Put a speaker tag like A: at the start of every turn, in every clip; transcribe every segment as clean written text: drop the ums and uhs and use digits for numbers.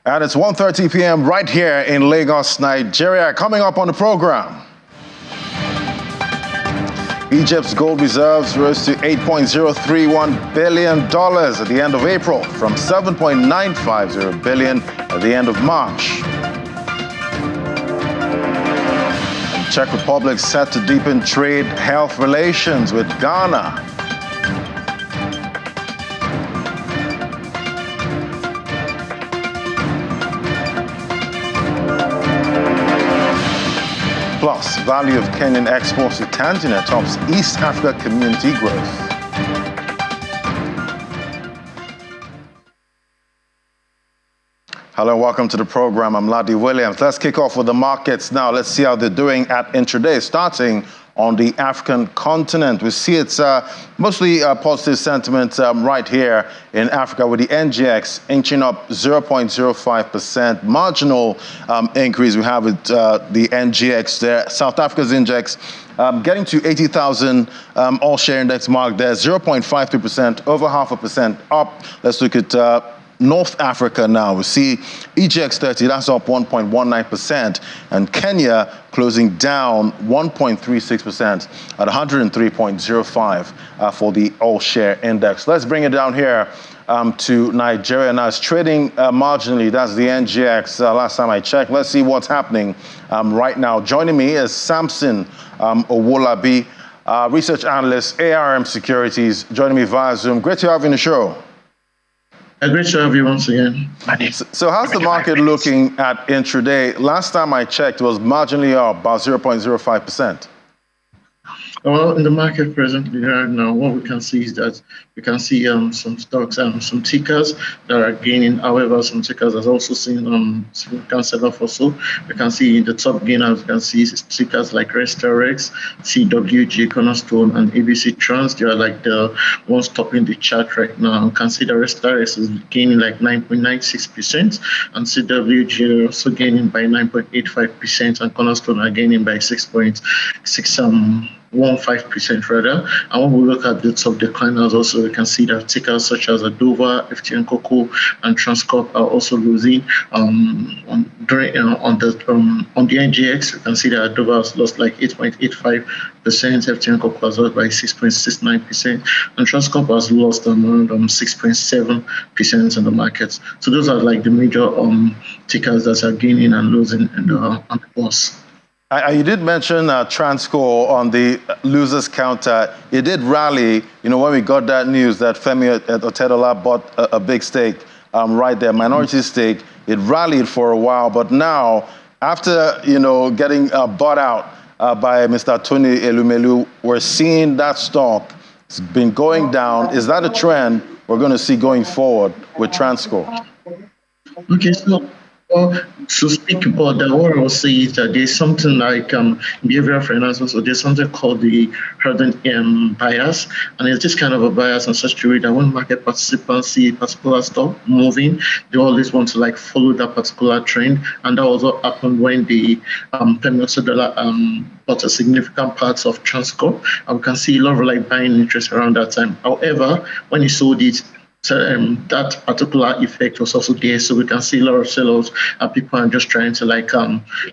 A: And it's 1:30 p.m. right here in Lagos, Nigeria. Coming up on the program, Egypt's gold reserves rose to $8.031 billion at the end of April from $7.950 billion at the end of March. And Czech Republic set to deepen trade health relations with Ghana. Plus, value of Kenyan exports to Tanzania tops East Africa community growth. Hello, welcome to the program. I'm Ladi Williams. Let's kick off with the markets now. Let's see how they're doing at intraday, starting on the African continent. We see it's mostly positive sentiment right here in Africa, with the NGX inching up 0.05%. Marginal increase we have with the NGX there. South Africa's index getting to 80,000 all-share index mark there, 0.53%, over 0.5% up. Let's look at North Africa now. We see EGX 30, that's up 1.19%, and Kenya closing down 1.36% at 103.05 for the all-share index. Let's bring it down here to Nigeria now. It's trading marginally. That's the NGX last time I checked. Let's see what's happening right now. Joining me is Samson Owolabi, research analyst, ARM Securities, joining me via Zoom. Great to have you on the show.
B: Great to have you once again.
A: So how's the market looking at intraday? Last time I checked, it was marginally up, about 0.05%.
B: Well, in the market presently right now, what we can see is that we can see some stocks and some tickers that are gaining. However, some tickers have also seen significant sell-off also. We can see in the top gainers, we can see tickers like Restarex, CWG, Cornerstone, and ABC Trans. They are like the ones topping the chart right now. We can see the Restarex is gaining like 9.96%, and CWG also gaining by 9.85%, and Cornerstone are gaining by 6.15% rather. And when we look at the top decliners also, we can see that tickers such as Adova, FTN Cocoa, and Transcorp are also losing. On the NGX, we can see that Adova has lost like 8.85%, FTN Cocoa has lost by 6.69%, and Transcorp has lost around 6.7% in the market. So those are like the major tickers that are gaining and losing on the bourse.
A: You did mention Transcorp on the losers counter. It did rally, when we got that news that Femi Otedola bought a big stake right there, minority stake. It rallied for a while, but now, after, getting bought out by Mr. Tony Elumelu, we're seeing that stock has been going down. Is that a trend we're going to see going forward with Transcorp?
B: Okay, so to speak about that, what I will say is that there's something like behavioral finance also. There's something called the herding bias, and it's this kind of a bias in such a way that when market participants see a particular stock moving, they always want to like follow that particular trend, and that also happened when the Femi Otedola bought a significant part of Transcorp, and we can see a lot of like buying interest around that time. However, when he sold it, so that particular effect was also there, so we can see a lot of sell-offs, and people are just trying to like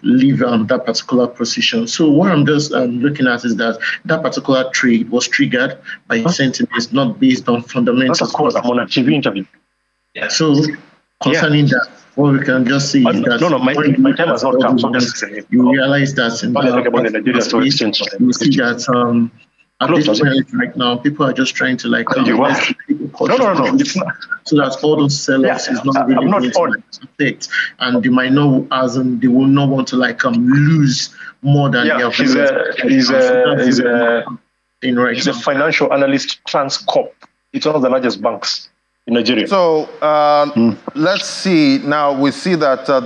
B: leave that particular position. So what I'm just looking at is that particular trade was triggered by sentiments, not based on fundamentals.
C: Of course, I'm on a TV interview.
B: Yeah. So concerning that, what we can just see is that
C: my time has not come. So
B: you realize that in the space, you see that. At this point right now, people are just trying to like
C: no, it's not.
B: So that all those sellers is not really going to affect, and they might know they will not want to like lose more than their
C: he's a financial analyst, Transcorp. It's one of the largest banks in Nigeria.
A: So let's see. Now we see that I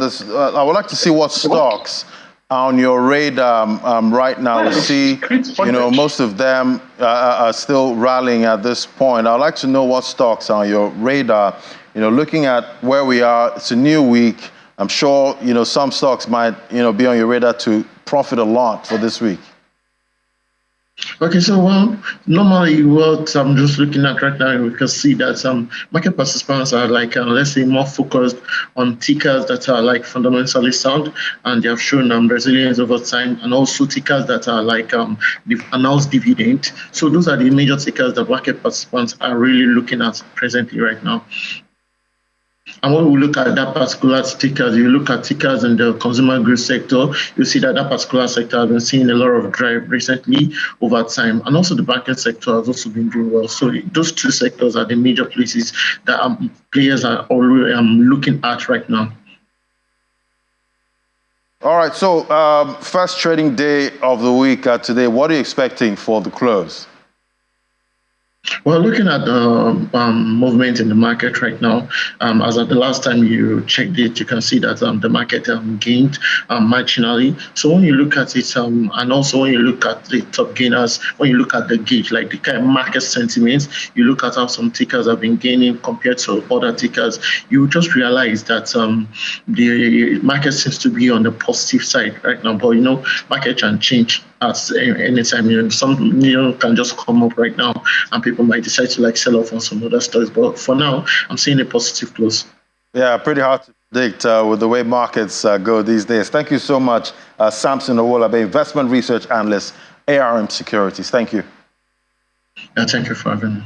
A: would like to see what stocks on your radar right now. We see, most of them are still rallying at this point. I'd like to know what stocks are on your radar. Looking at where we are, it's a new week. I'm sure, some stocks might, be on your radar to profit a lot for this week.
B: Okay, so normally what I'm just looking at right now, we can see that some market participants are like, let's say, more focused on tickers that are like fundamentally sound and they have shown resilience over time, and also tickers that are like they've announced dividend. So those are the major tickers that market participants are really looking at presently right now. And when we look at that particular tickers, you look at tickers in the consumer goods sector, you see that that particular sector has been seeing a lot of drive recently over time. And also the banking sector has also been doing well. So those two sectors are the major places that players are already looking at right now.
A: All right, so first trading day of the week today, what are you expecting for the close?
B: Well, looking at the movement in the market right now, as at the last time you checked it, you can see that the market gained marginally. So when you look at it, and also when you look at the top gainers, when you look at the gauge, like the kind of market sentiment, you look at how some tickers have been gaining compared to other tickers, you just realize that the market seems to be on the positive side right now. But market can change at any time. Some can just come up right now, and people might decide to like sell off on some other stocks. But for now, I'm seeing a positive close.
A: Yeah, pretty hard to predict with the way markets go these days. Thank you so much, Samson Owolabe, investment research analyst, ARM Securities. Thank you.
B: Yeah, thank you for having me.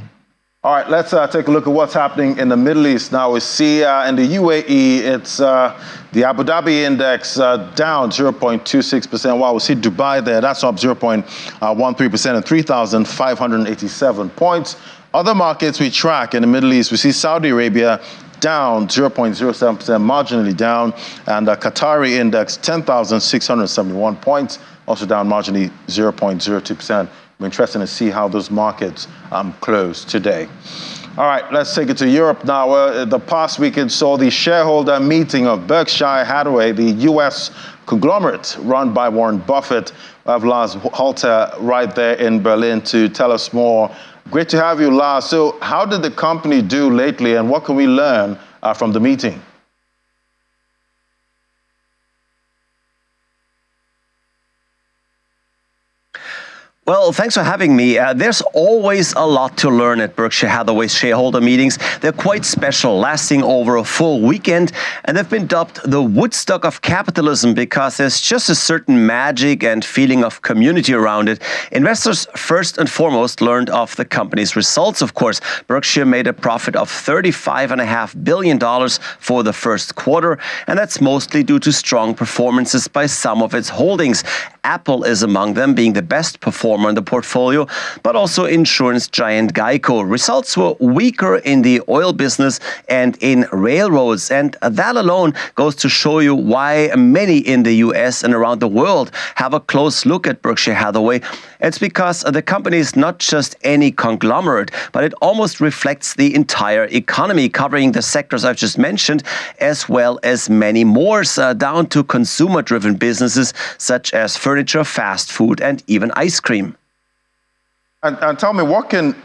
A: All right, let's take a look at what's happening in the Middle East. Now we see in the UAE, it's the Abu Dhabi index down 0.26%. While we see Dubai there, that's up 0.13% at 3,587 points. Other markets we track in the Middle East, we see Saudi Arabia down 0.07%, marginally down, and the Qatari index 10,671 points, also down marginally 0.02%. We're interested to see how those markets close today. All right, let's take it to Europe now. The past weekend saw the shareholder meeting of Berkshire Hathaway, the U.S. conglomerate run by Warren Buffett. We have Lars Holter right there in Berlin to tell us more. Great to have you, Lars. So how did the company do lately, and what can we learn from the meeting?
D: Well, thanks for having me. There's always a lot to learn at Berkshire Hathaway's shareholder meetings. They're quite special, lasting over a full weekend, and they've been dubbed the Woodstock of capitalism because there's just a certain magic and feeling of community around it. Investors first and foremost learned of the company's results, of course. Berkshire made a profit of $35.5 billion for the first quarter, and that's mostly due to strong performances by some of its holdings. Apple is among them, being the best performer in the portfolio, but also insurance giant Geico. Results were weaker in the oil business and in railroads, and that alone goes to show you why many in the US and around the world have a close look at Berkshire Hathaway. It's because the company is not just any conglomerate, but it almost reflects the entire economy, covering the sectors I've just mentioned, as well as many more, down to consumer-driven businesses such as furniture, fast food, and even ice cream.
A: And tell me, what can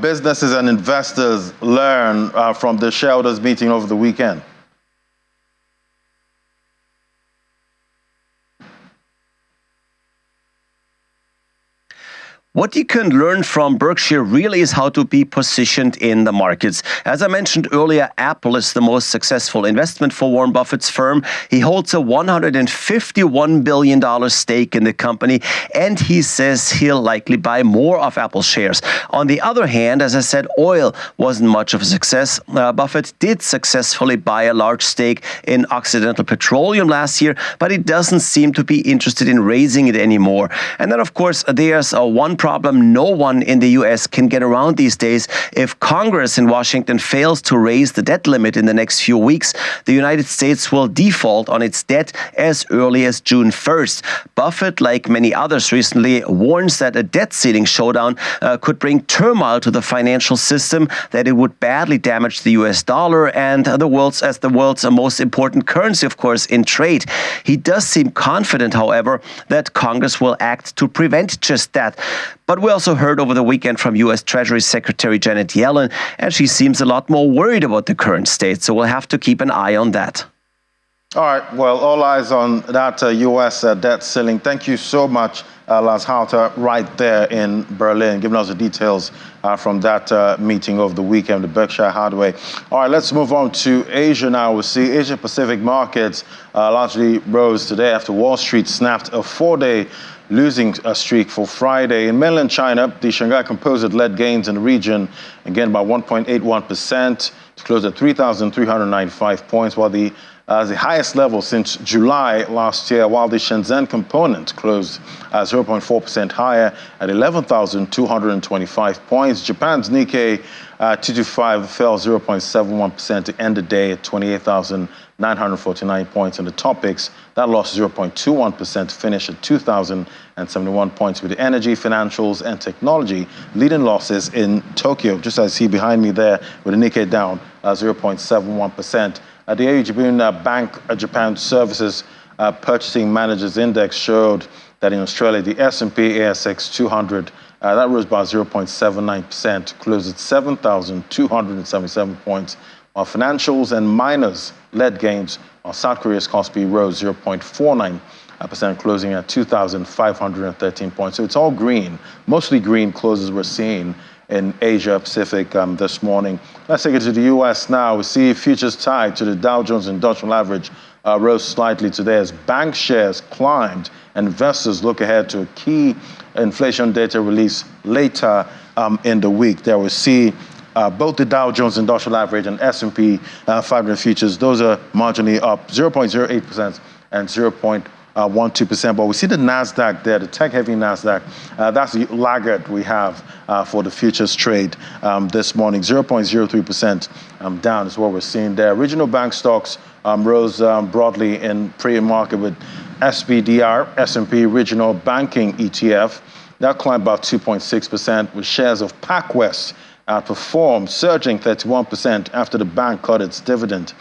A: businesses and investors learn from the shareholders meeting over the weekend?
D: What you can learn from Berkshire really is how to be positioned in the markets. As I mentioned earlier, Apple is the most successful investment for Warren Buffett's firm. He holds a $151 billion stake in the company, and he says he'll likely buy more of Apple shares. On the other hand, as I said, oil wasn't much of a success. Buffett did successfully buy a large stake in Occidental Petroleum last year, but he doesn't seem to be interested in raising it anymore. And then, of course, there's one problem no one in the US can get around these days. If Congress in Washington fails to raise the debt limit in the next few weeks, the United States will default on its debt as early as June 1st. Buffett, like many others recently, warns that a debt ceiling showdown could bring turmoil to the financial system, that it would badly damage the US dollar and the world's most important currency, of course, in trade. He does seem confident, however, that Congress will act to prevent just that. But we also heard over the weekend from U.S. Treasury Secretary Janet Yellen, and she seems a lot more worried about the current state, so we'll have to keep an eye on that.
A: All right, well, all eyes on that U.S. debt ceiling. Thank you so much, Lars Halter, right there in Berlin, giving us the details from that meeting over the weekend, the Berkshire Hathaway. All right, let's move on to Asia now. We see Asia Pacific markets largely rose today after Wall Street snapped a 4-day losing streak for Friday. In mainland China, the Shanghai Composite led gains in the region, again by 1.81% to close at 3,395 points, while the highest level since July last year, while the Shenzhen Component closed 0.4% higher at 11,225 points. Japan's Nikkei 225 fell 0.71% to end the day at 28,949 points. And the Topix, that lost 0.21% to finish at 2,071 points, with the energy, financials, and technology leading losses in Tokyo, just as I see behind me there, with the Nikkei down 0.71%. The AU Bank Japan Services Purchasing Managers Index showed that in Australia, the S&P ASX 200, that rose by 0.79% to close at 7,277 points, while financials and miners led gains, while South Korea's Kospi rose 0.49%, closing at 2,513 points. So it's all green, mostly green closes we're seeing in Asia Pacific this morning. Let's take it to the U.S. now. We see futures tied to the Dow Jones Industrial Average rose slightly today as bank shares climbed and investors look ahead to a key inflation data release later in the week. There we see both the Dow Jones Industrial Average and S&P 500 futures. Those are marginally up 0.08% and 0.12%. But we see the NASDAQ there, the tech-heavy NASDAQ. That's the laggard we have for the futures trade this morning. 0.03% down is what we're seeing there. Regional bank stocks rose broadly in pre-market, with SPDR, S&P Regional Banking ETF, that climbed about 2.6%, with shares of PacWest outperformed, surging 31% after the bank cut its dividend.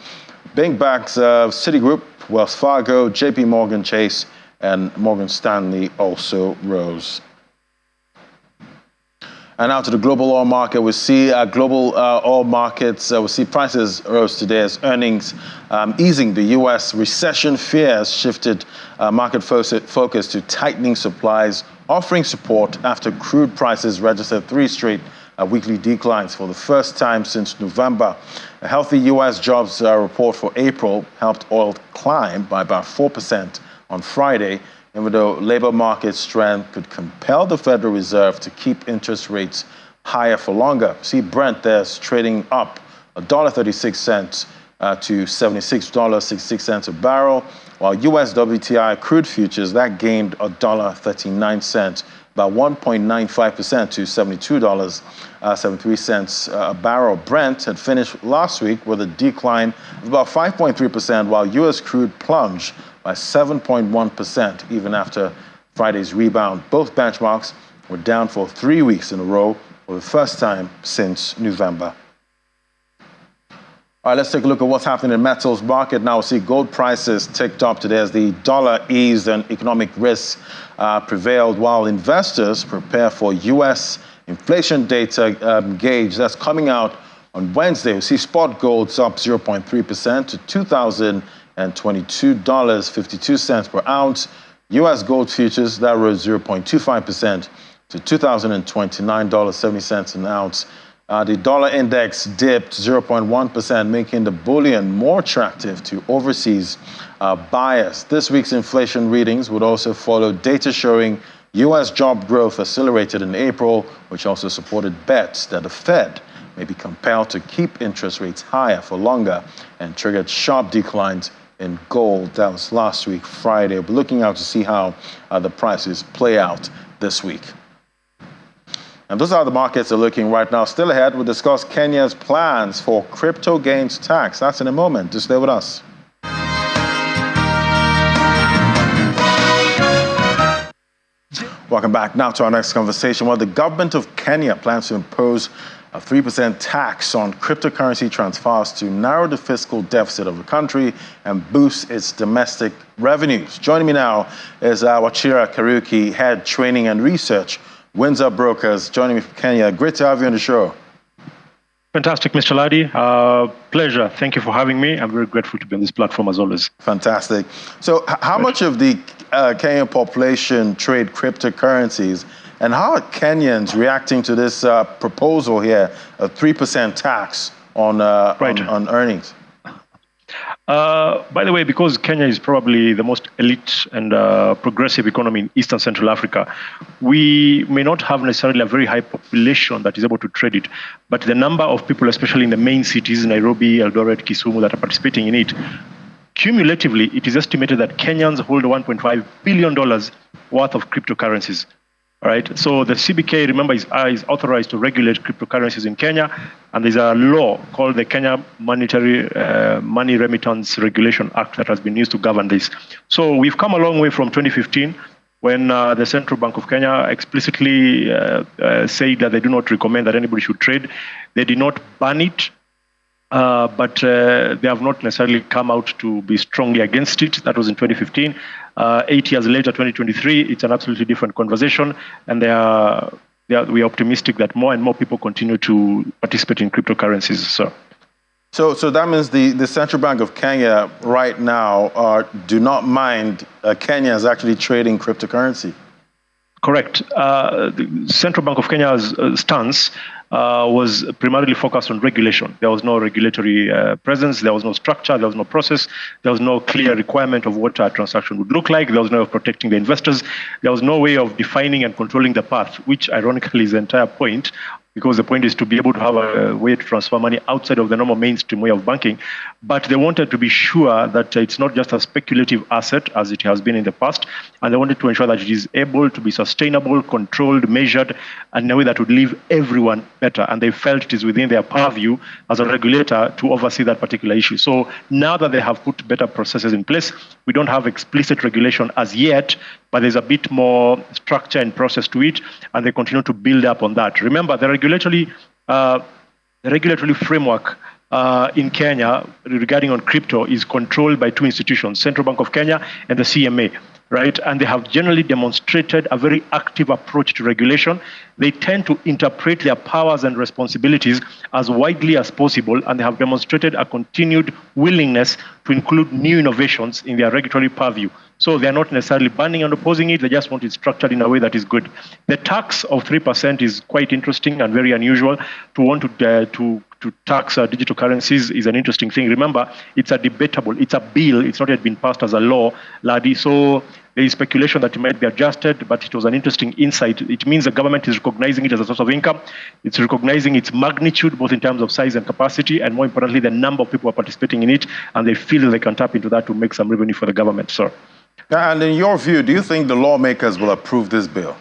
A: Big banks, Citigroup, Wells Fargo, JP Morgan Chase, and Morgan Stanley also rose. And now to the global oil market. We see global oil markets, we see prices rose today as earnings easing the U.S. recession fears shifted market focus to tightening supplies, offering support after crude prices registered 3 straight weekly declines for the first time since November. A healthy U.S. jobs report for April helped oil climb by about 4% on Friday, even though labor market strength could compel the Federal Reserve to keep interest rates higher for longer. See Brent there's trading up $1.36 to $76.66 a barrel, while U.S. WTI crude futures, that gained $1.39, about 1.95% to $72.73 a barrel. Brent had finished last week with a decline of about 5.3%, while U.S. crude plunged by 7.1% even after Friday's rebound. Both benchmarks were down for 3 weeks in a row for the first time since November. All right, let's take a look at what's happening in the metals market now. We see gold prices ticked up today as the dollar eased and economic risks prevailed, while investors prepare for U.S. inflation data gauge that's coming out on Wednesday. We see spot gold's up 0.3% to $2,022.52 per ounce. U.S. gold futures, that rose 0.25% to $2,029.70 an ounce. The dollar index dipped 0.1%, making the bullion more attractive to overseas buyers. This week's inflation readings would also follow data showing U.S. job growth accelerated in April, which also supported bets that the Fed may be compelled to keep interest rates higher for longer and triggered sharp declines in gold. That was last week, Friday. We're looking out to see how the prices play out this week. And those are the markets are looking right now. Still ahead, we'll discuss Kenya's plans for crypto gains tax. That's in a moment. Just stay with us. Welcome back now to our next conversation. Well, the government of Kenya plans to impose a 3% tax on cryptocurrency transfers to narrow the fiscal deficit of the country and boost its domestic revenues. Joining me now is Wachira Kariuki, Head Training and Research, Windsor Brokers, joining me from Kenya. Great to have you on the show.
C: Fantastic, Mr. Ladi. Pleasure. Thank you for having me. I'm very grateful to be on this platform as always.
A: Fantastic. So how much of the Kenyan population trade cryptocurrencies, and how are Kenyans reacting to this proposal here, a 3% tax on earnings?
C: By the way, because Kenya is probably the most elite and progressive economy in Eastern Central Africa, we may not have necessarily a very high population that is able to trade it, but the number of people, especially in the main cities, Nairobi, Eldoret, Kisumu, that are participating in it, cumulatively, it is estimated that Kenyans hold $1.5 billion worth of cryptocurrencies. All right. So the CBK, remember, is authorized to regulate cryptocurrencies in Kenya, and there's a law called the Kenya Monetary Money Remittance Regulation Act that has been used to govern this. So we've come a long way from 2015, when the Central Bank of Kenya explicitly said that they do not recommend that anybody should trade. They did not ban it, but they have not necessarily come out to be strongly against it. That was in 2015. 8 years later, 2023, it's an absolutely different conversation, and we are optimistic that more and more people continue to participate in cryptocurrencies.
A: So that means the Central Bank of Kenya right now do not mind Kenyans actually trading cryptocurrency?
C: Correct. The Central Bank of Kenya's stance was primarily focused on regulation. There was no regulatory presence, there was no structure, there was no process, there was no clear requirement of what a transaction would look like, there was no way of protecting the investors, there was no way of defining and controlling the path, which ironically is the entire point, because the point is to be able to have a way to transfer money outside of the normal mainstream way of banking. But they wanted to be sure that it's not just a speculative asset as it has been in the past, and they wanted to ensure that it is able to be sustainable, controlled, measured, and in a way that would leave everyone better. And they felt it is within their purview as a regulator to oversee that particular issue. So now that they have put better processes in place, we don't have explicit regulation as yet, but there's a bit more structure and process to it, and they continue to build up on that. Remember, the regulatory framework in Kenya regarding on crypto is controlled by two institutions, Central Bank of Kenya and the CMA, right? And they have generally demonstrated a very active approach to regulation. They tend to interpret their powers and responsibilities as widely as possible, and they have demonstrated a continued willingness to include new innovations in their regulatory purview. So they're not necessarily banning and opposing it, they just want it structured in a way that is good. The tax of 3% is quite interesting and very unusual. To want to tax digital currencies is an interesting thing. Remember, it's a bill, it's not yet been passed as a law, Ladi. So there is speculation that it might be adjusted, but it was an interesting insight. It means the government is recognizing it as a source of income. It's recognizing its magnitude, both in terms of size and capacity, and more importantly, the number of people who are participating in it, and they feel they can tap into that to make some revenue for the government, sir.
A: And in your view, do you think the lawmakers will approve this bill?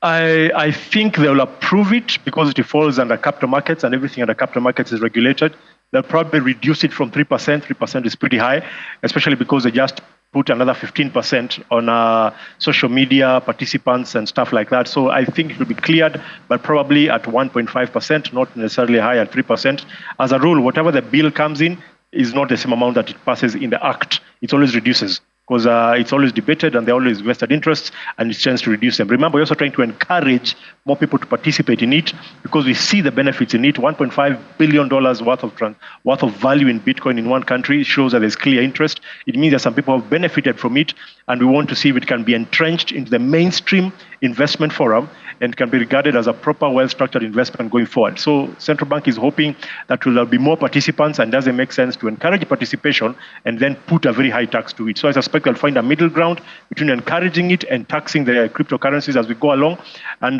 C: I think they will approve it because it falls under capital markets, and everything under capital markets is regulated. They'll probably reduce it from 3%. 3% is pretty high, especially because they just put another 15% on social media participants and stuff like that. So I think it will be cleared, but probably at 1.5%, not necessarily high at 3%. As a rule, whatever the bill comes in is not the same amount that it passes in the act. It always reduces, because it's always debated and there are always vested interests, and it tends to reduce them. Remember, we're also trying to encourage more people to participate in it because we see the benefits in it. $1.5 billion worth of value in Bitcoin in one country shows that there's clear interest. It means that some people have benefited from it, and we want to see if it can be entrenched into the mainstream investment forum and can be regarded as a proper, well-structured investment going forward. So Central Bank is hoping that there will be more participants, and does it make sense to encourage participation and then put a very high tax to it. So I suspect they'll find a middle ground between encouraging it and taxing the cryptocurrencies as we go along. And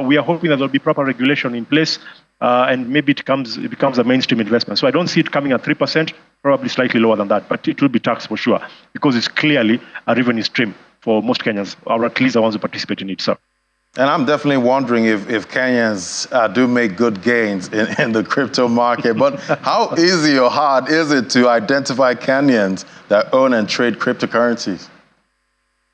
C: we are hoping that there'll be proper regulation in place, and maybe it becomes a mainstream investment. So I don't see it coming at 3%, probably slightly lower than that, but it will be taxed for sure, because it's clearly a revenue stream for most Kenyans, or at least the ones who participate in it, sir.
A: And I'm definitely wondering if Kenyans do make good gains in the crypto market. But how easy or hard is it to identify Kenyans that own and trade cryptocurrencies?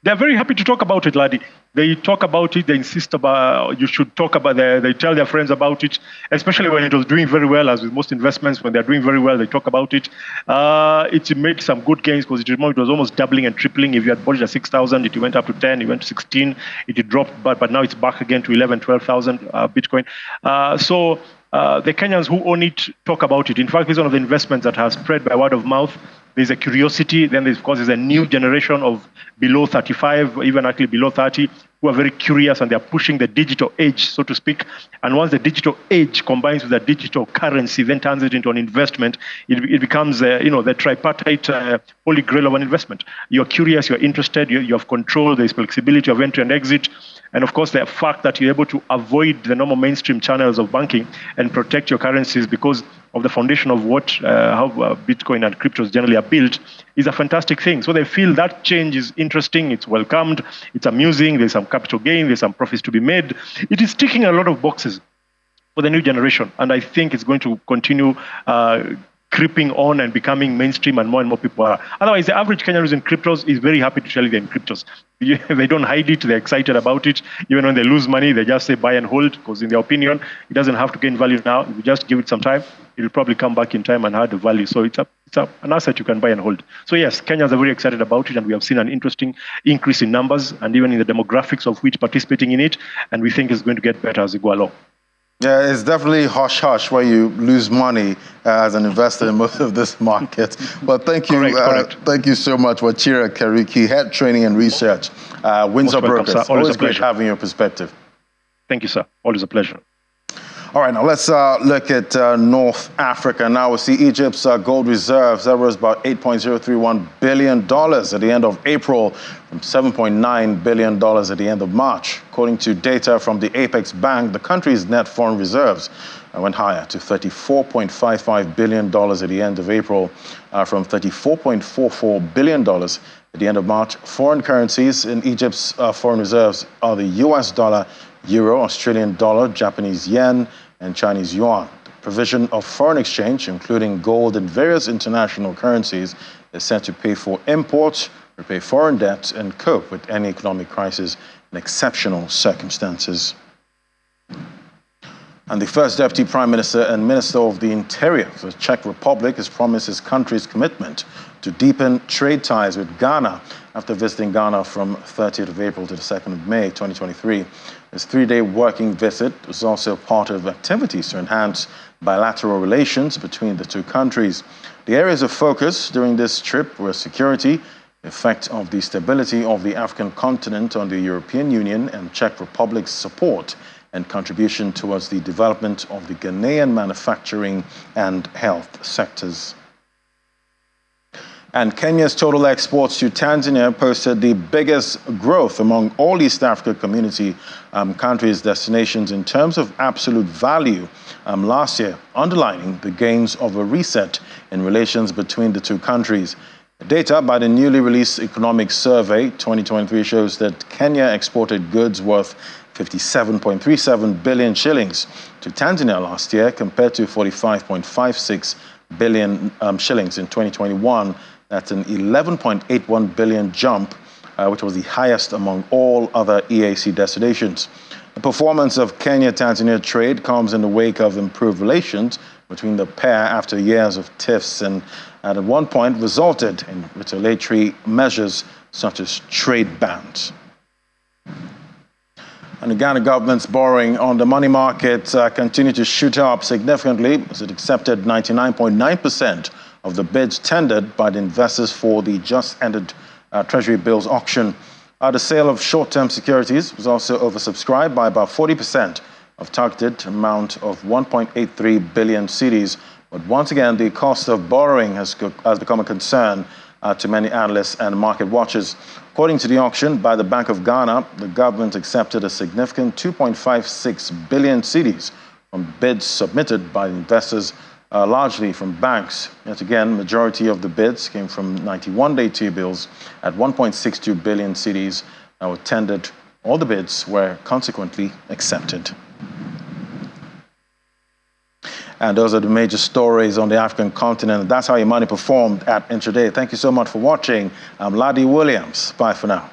C: They're very happy to talk about it, Ladi. They talk about it, they insist about, you should talk about it, they tell their friends about it, especially when it was doing very well, as with most investments, when they're doing very well, they talk about it. It made some good gains, because it was almost doubling and tripling. If you had bought it at 6,000, it went up to 10, it went to 16, it dropped, but now it's back again to 11, 12,000 Bitcoin. So the Kenyans who own it talk about it. In fact, it's one of the investments that has spread by word of mouth. There's a curiosity. Then, of course, there's a new generation of below 35, even actually below 30, who are very curious and they're pushing the digital age, so to speak. And once the digital age combines with the digital currency, then turns it into an investment, it becomes, the tripartite holy grail of an investment. You're curious, you're interested, you have control, there's flexibility of entry and exit. And of course, the fact that you're able to avoid the normal mainstream channels of banking and protect your currencies because of the foundation of how Bitcoin and cryptos generally are built is a fantastic thing. So they feel that change is interesting, it's welcomed, it's amusing, there's some capital gain, there's some profits to be made. It is ticking a lot of boxes for the new generation. And I think it's going to continue creeping on and becoming mainstream, and more people are. Otherwise, the average Kenyan who's in cryptos is very happy to tell you they're in cryptos. They don't hide it, they're excited about it. Even when they lose money, they just say buy and hold, because in their opinion, it doesn't have to gain value now. If you just give it some time, it'll probably come back in time and add the value. So it's an asset you can buy and hold. So yes, Kenyans are very excited about it, and we have seen an interesting increase in numbers and even in the demographics of which participating in it, and we think it's going to get better as we go along.
A: Yeah, it's definitely hush-hush where you lose money as an investor in most of this market. But thank you,
C: correct.
A: Thank you so much, Wachira Kariki, Head Training and Research, Windsor Brokers. Always great having your perspective.
C: Thank you, sir. Always a pleasure.
A: All right, now let's look at North Africa. Now we see Egypt's gold reserves that rose about $8.031 billion at the end of April from $7.9 billion at the end of March. According to data from the Apex Bank, the country's net foreign reserves went higher to $34.55 billion at the end of April from $34.44 billion at the end of March. Foreign currencies in Egypt's foreign reserves are the US dollar, Euro, Australian dollar, Japanese yen, and Chinese yuan. The provision of foreign exchange, including gold and various international currencies, is set to pay for imports, repay foreign debt, and cope with any economic crisis in exceptional circumstances. And the first Deputy Prime Minister and Minister of the Interior of the Czech Republic has promised his country's commitment to deepen trade ties with Ghana after visiting Ghana from 30th of April to the 2nd of May 2023. This three-day working visit was also part of activities to enhance bilateral relations between the two countries. The areas of focus during this trip were security, the effect of the stability of the African continent on the European Union, and Czech Republic's support and contribution towards the development of the Ghanaian manufacturing and health sectors. And Kenya's total exports to Tanzania posted the biggest growth among all East Africa community countries' destinations in terms of absolute value last year, underlining the gains of a reset in relations between the two countries. Data by the newly released Economic Survey 2023 shows that Kenya exported goods worth 57.37 billion shillings to Tanzania last year, compared to 45.56 billion shillings in 2021. That's an 11.81 billion jump, which was the highest among all other EAC destinations. The performance of Kenya-Tanzania trade comes in the wake of improved relations between the pair after years of tiffs, and at one point resulted in retaliatory measures such as trade bans. And the Ghana government's borrowing on the money market continued to shoot up significantly as it accepted 99.9% of the bids tendered by the investors for the just-ended Treasury bills auction. The sale of short-term securities was also oversubscribed by about 40% of targeted amount of 1.83 billion cedis. But once again, the cost of borrowing has become a concern to many analysts and market watchers. According to the auction by the Bank of Ghana, the government accepted a significant 2.56 billion cedis from bids submitted by investors, largely from banks. Yet again, majority of the bids came from 91-day T-bills at 1.62 billion cedis that were tendered. All the bids were consequently accepted. And those are the major stories on the African continent. That's how your money performed at Intraday. Thank you so much for watching. I'm Ladi Williams. Bye for now.